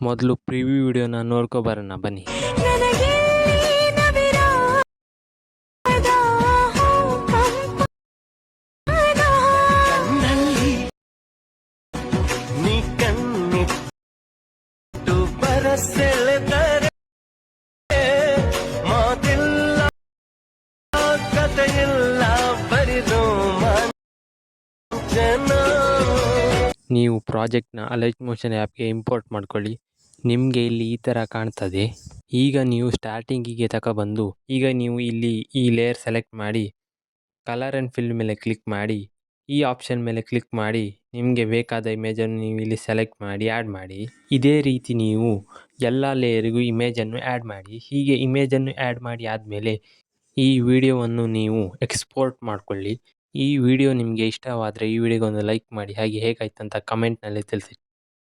ಮೊದಲು ಪ್ರಿವ್ಯೂ ವಿಡಿಯೋನ ನೋಡ್ಕೊಬರೋಣ ಬನ್ನಿ. ನನಗೆ ನವಿರಾದ ಕಂಪನ ಕಣ್ಣಲ್ಲಿ ನೀ ಕಣ್ಣಿಟ್ಟು ಬರಸೆಳೆದರೆ ಮಾತಿಲ್ಲ ಕಥೆಯಿಲ್ಲ ಬರಿದು ಜನ. ನೀವು ಪ್ರಾಜೆಕ್ಟ್ನ ಅಲೈಟ್ ಮೋಷನ್ ಆ್ಯಪ್ಗೆ ಇಂಪೋರ್ಟ್ ಮಾಡ್ಕೊಳ್ಳಿ. ನಿಮಗೆ ಇಲ್ಲಿ ಈ ಥರ ಕಾಣ್ತದೆ. ಈಗ ನೀವು ಸ್ಟಾರ್ಟಿಂಗಿಗೆ ತಗೊಬಂದು ಈಗ ನೀವು ಇಲ್ಲಿ ಈ ಲೇಯರ್ ಸೆಲೆಕ್ಟ್ ಮಾಡಿ ಕಲರ್ ಆ್ಯಂಡ್ ಫಿಲ್ ಮೇಲೆ ಕ್ಲಿಕ್ ಮಾಡಿ ಈ ಆಪ್ಷನ್ ಮೇಲೆ ಕ್ಲಿಕ್ ಮಾಡಿ ನಿಮಗೆ ಬೇಕಾದ ಇಮೇಜನ್ನು ನೀವು ಇಲ್ಲಿ ಸೆಲೆಕ್ಟ್ ಮಾಡಿ ಆ್ಯಡ್ ಮಾಡಿ. ಇದೇ ರೀತಿ ನೀವು ಎಲ್ಲ ಲೇಯರಿಗೂ ಇಮೇಜನ್ನು ಆ್ಯಡ್ ಮಾಡಿ. ಹೀಗೆ ಇಮೇಜನ್ನು ಆ್ಯಡ್ ಮಾಡಿ ಆದಮೇಲೆ ಈ ವಿಡಿಯೋವನ್ನು ನೀವು ಎಕ್ಸ್ಪೋರ್ಟ್ ಮಾಡಿಕೊಳ್ಳಿ. ಈ ವಿಡಿಯೋ ನಿಮಗೆ ಇಷ್ಟವಾದರೆ ಈ ವಿಡಿಯೋಗೊಂದು ಲೈಕ್ ಮಾಡಿ, ಹಾಗೆ ಹೇಗಾಯ್ತು ಅಂತ ಕಮೆಂಟ್ನಲ್ಲಿ ತಿಳಿಸಿ.